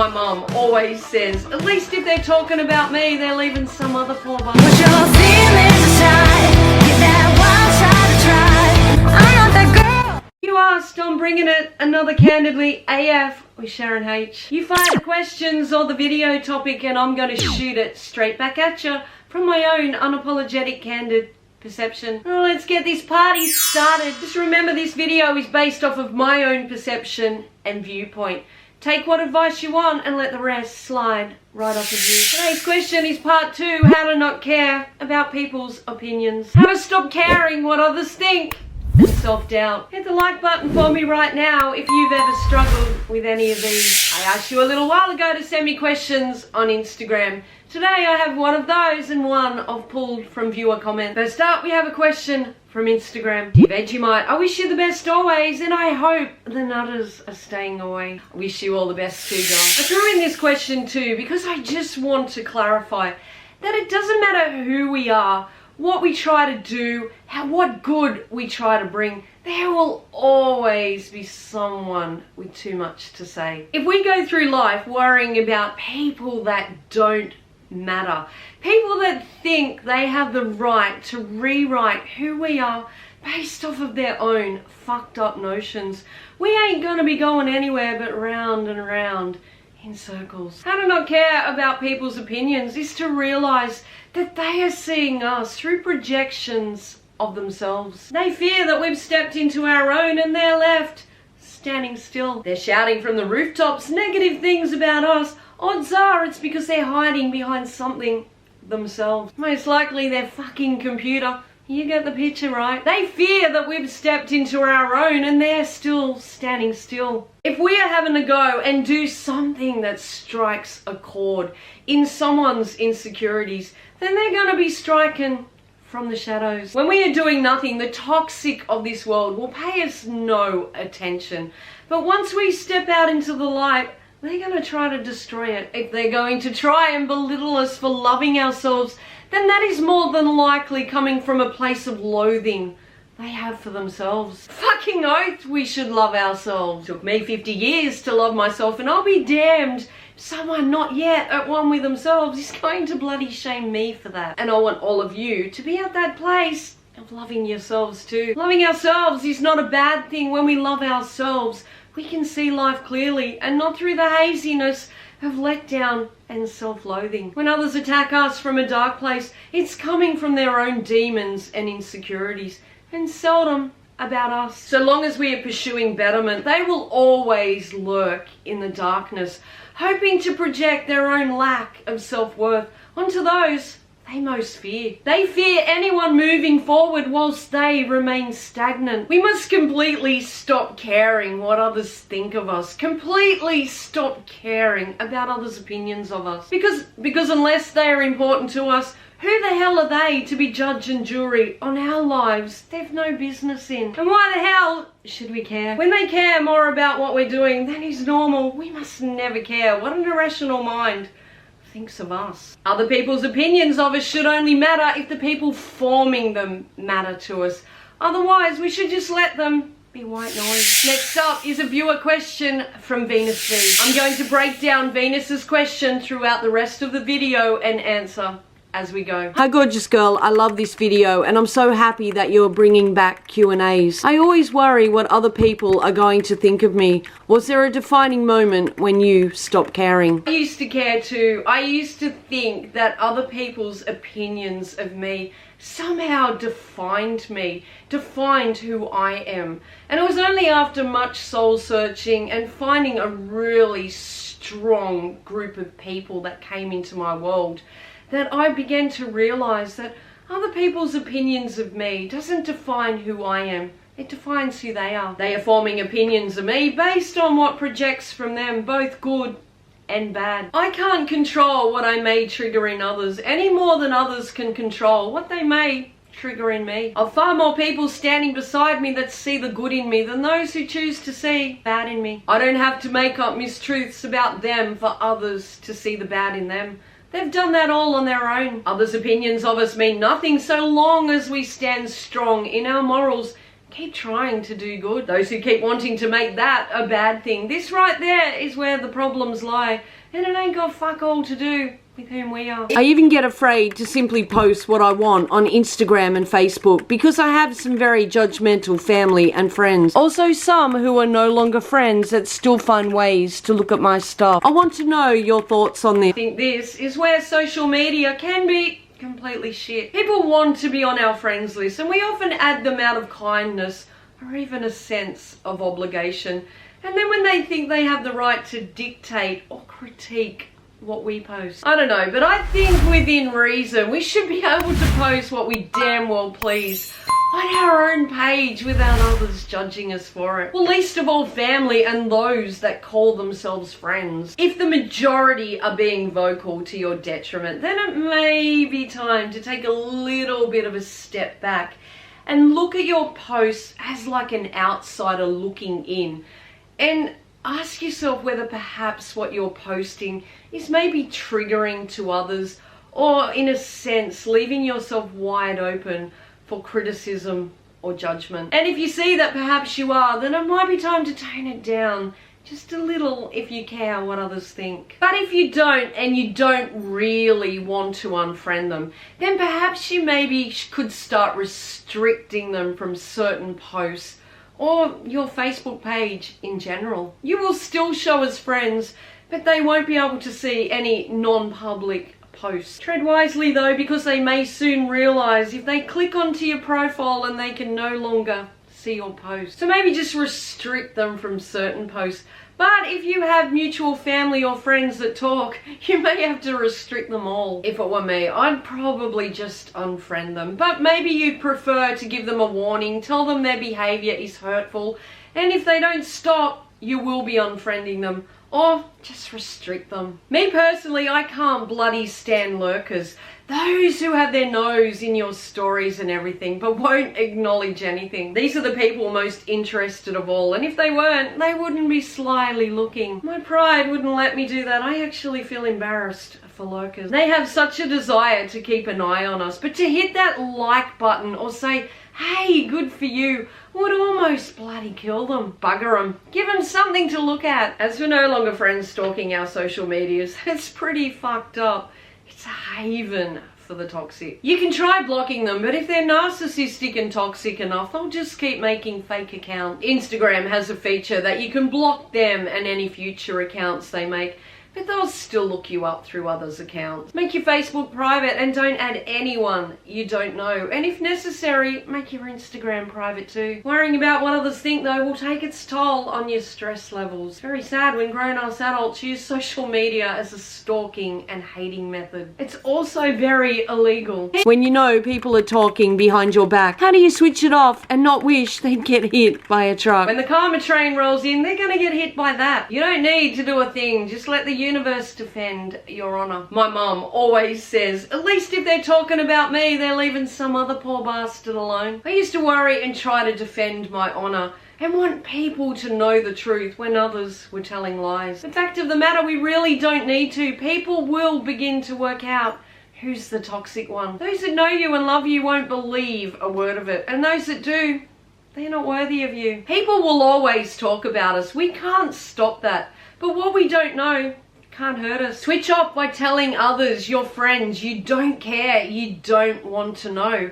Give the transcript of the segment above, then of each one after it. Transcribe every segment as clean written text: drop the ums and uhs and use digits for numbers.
My mum always says, at least if they're talking about me, they're leaving some other poor bum. Put your feelings aside, give that wild side a try. I'm not that girl. You asked, I'm bringing it, another Candidly AF with Sharon H. You fire the questions or the video topic and I'm going to shoot it straight back at you from my own unapologetic, candid perception. Well, let's get this party started. Just remember, this video is based off of my own perception and viewpoint. Take what advice you want and let the rest slide right off of you. Today's question is part 2, how to not care about people's opinions. How to stop caring what others think and self-doubt. Hit the like button for me right now if you've ever struggled with any of these. I asked you a little while ago to send me questions on Instagram. Today I have one of those and one I've pulled from viewer comment. First up, we have a question from Instagram. Dear Vegemite, I wish you the best always and I hope the nutters are staying away. I wish you all the best too, guys. I threw in this question too because I just want to clarify that it doesn't matter who we are, what we try to do, what good we try to bring, there will always be someone with too much to say. If we go through life worrying about people that don't matter, people that think they have the right to rewrite who we are based off of their own fucked up notions, we ain't gonna be going anywhere but round and round in circles. How to not care about people's opinions is to realize that they are seeing us through projections of themselves. They fear that we've stepped into our own and they're left standing still. They're shouting from the rooftops negative things about us. Odds are it's because they're hiding behind something themselves. Most likely their fucking computer. You get the picture, right? They fear that we've stepped into our own and they're still standing still. If we are having to go and do something that strikes a chord in someone's insecurities, then they're gonna be striking from the shadows. When we are doing nothing, the toxic of this world will pay us no attention. But once we step out into the light, they're going to try to destroy it. If they're going to try and belittle us for loving ourselves, then that is more than likely coming from a place of loathing they have for themselves. Fucking oath we should love ourselves. Took me 50 years to love myself and I'll be damned if someone not yet at one with themselves is going to bloody shame me for that. And I want all of you to be at that place of loving yourselves too. Loving ourselves is not a bad thing. When we love ourselves, we can see life clearly and not through the haziness of letdown and self-loathing. When others attack us from a dark place, it's coming from their own demons and insecurities, and seldom about us. So long as we are pursuing betterment, they will always lurk in the darkness, hoping to project their own lack of self-worth onto those they most fear. They fear anyone moving forward whilst they remain stagnant. We must completely stop caring what others think of us. Completely stop caring about others' opinions of us. Because unless they are important to us, who the hell are they to be judge and jury on our lives they've no business in? And why the hell should we care? When they care more about what we're doing than is normal, we must never care. What an irrational mind thinks of us. Other people's opinions of us should only matter if the people forming them matter to us. Otherwise, we should just let them be white noise. Next up is a viewer question from Venus V. I'm going to break down Venus's question throughout the rest of the video and answer as we go. Hi gorgeous girl, I love this video and I'm so happy that you're bringing back Q&As. I always worry what other people are going to think of me. Was there a defining moment when you stopped caring? I used to care too. I used to think that other people's opinions of me somehow defined me, defined who I am. And it was only after much soul searching and finding a really strong group of people that came into my world that I began to realize that other people's opinions of me doesn't define who I am. It defines who they are. They are forming opinions of me based on what projects from them, both good and bad. I can't control what I may trigger in others any more than others can control what they may trigger in me. I've far more people standing beside me that see the good in me than those who choose to see bad in me. I don't have to make up mistruths about them for others to see the bad in them. They've done that all on their own. Others' opinions of us mean nothing so long as we stand strong in our morals keep trying to do good. Those who keep wanting to make that a bad thing, this right there is where the problems lie, and it ain't got fuck all to do with whom we are. I even get afraid to simply post what I want on Instagram and Facebook because I have some very judgmental family and friends. Also some who are no longer friends that still find ways to look at my stuff. I want to know your thoughts on this. I think this is where social media can be completely shit. People want to be on our friends list and we often add them out of kindness or even a sense of obligation. And then when they think they have the right to dictate or critique what we post, I don't know, but I think within reason we should be able to post what we damn well please on our own page without others judging us for it. Well, least of all family and those that call themselves friends. If the majority are being vocal to your detriment, then it may be time to take a little bit of a step back and look at your posts as like an outsider looking in, and ask yourself whether perhaps what you're posting is maybe triggering to others, or in a sense leaving yourself wide open for criticism or judgment. And if you see that perhaps you are, then it might be time to tone it down just a little if you care what others think. But if you don't, and you don't really want to unfriend them, then perhaps you maybe could start restricting them from certain posts or your Facebook page in general. You will still show as friends, but they won't be able to see any non-public posts. Tread wisely though, because they may soon realise if they click onto your profile and they can no longer see your post. So maybe just restrict them from certain posts. But if you have mutual family or friends that talk, you may have to restrict them all. If it were me, I'd probably just unfriend them. But maybe you prefer to give them a warning, tell them their behaviour is hurtful, and if they don't stop, you will be unfriending them, or just restrict them. Me personally, I can't bloody stand lurkers. Those who have their nose in your stories and everything, but won't acknowledge anything. These are the people most interested of all, and if they weren't, they wouldn't be slyly looking. My pride wouldn't let me do that. I actually feel embarrassed for lurkers. They have such a desire to keep an eye on us, but to hit that like button or say, hey, good for you, would almost bloody kill them. Bugger them. Give them something to look at. As we're no longer friends stalking our social medias, it's pretty fucked up. It's a haven for the toxic. You can try blocking them, but if they're narcissistic and toxic enough, they'll just keep making fake accounts. Instagram has a feature that you can block them and any future accounts they make, but they'll still look you up through others' accounts. Make your Facebook private and don't add anyone you don't know. And if necessary, make your Instagram private too. Worrying about what others think though will take its toll on your stress levels. Very sad when grown-ass adults use social media as a stalking and hating method. It's also very illegal. When you know people are talking behind your back, how do you switch it off and not wish they'd get hit by a truck? When the karma train rolls in, they're gonna get hit by that. You don't need to do a thing, just let the universe defend your honor. My mum always says, at least if they're talking about me, they're leaving some other poor bastard alone. I used to worry and try to defend my honor and want people to know the truth when others were telling lies. The fact of the matter, we really don't need to. People will begin to work out who's the toxic one. Those that know you and love you won't believe a word of it, and those that do, they're not worthy of you. People will always talk about us. We can't stop that. But what we don't know can't hurt us. Switch off by telling others, your friends, you don't care, you don't want to know.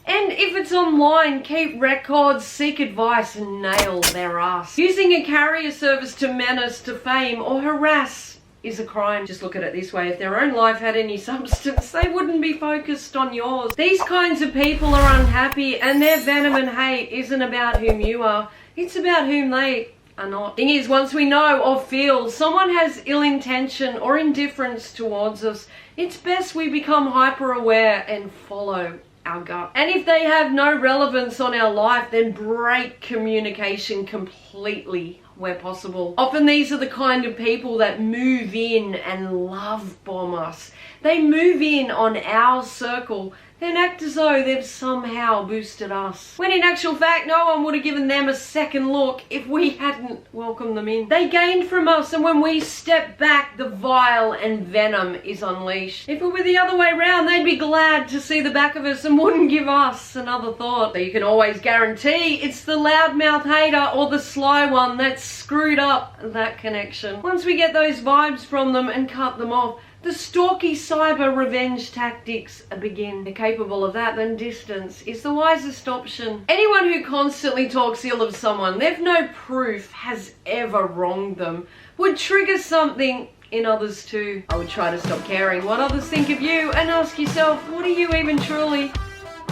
And if it's online, keep records, seek advice, and nail their ass. Using a carrier service to menace to fame or harass is a crime. Just look at it this way, if their own life had any substance, they wouldn't be focused on yours. These kinds of people are unhappy, and their venom and hate isn't about whom you are, it's about whom they are not. Thing is, once we know or feel someone has ill intention or indifference towards us, it's best we become hyper aware and follow our gut. And if they have no relevance on our life, then break communication completely where possible. Often these are the kind of people that move in and love bomb us. They move in on our circle, then act as though they've somehow boosted us. When in actual fact, no one would have given them a second look if we hadn't welcomed them in. They gained from us, and when we step back, the vile and venom is unleashed. If it were the other way around, they'd be glad to see the back of us and wouldn't give us another thought. So you can always guarantee it's the loudmouth hater or the sly one that's screwed up that connection. Once we get those vibes from them and cut them off, the stalky cyber revenge tactics begin. They're capable of that, then distance is the wisest option. Anyone who constantly talks ill of someone they've no proof has ever wronged them would trigger something in others too. I would try to stop caring what others think of you and ask yourself, what do you even truly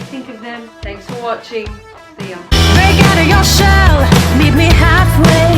think of them? Thanks for watching. See ya. Break out of your shell, meet me halfway.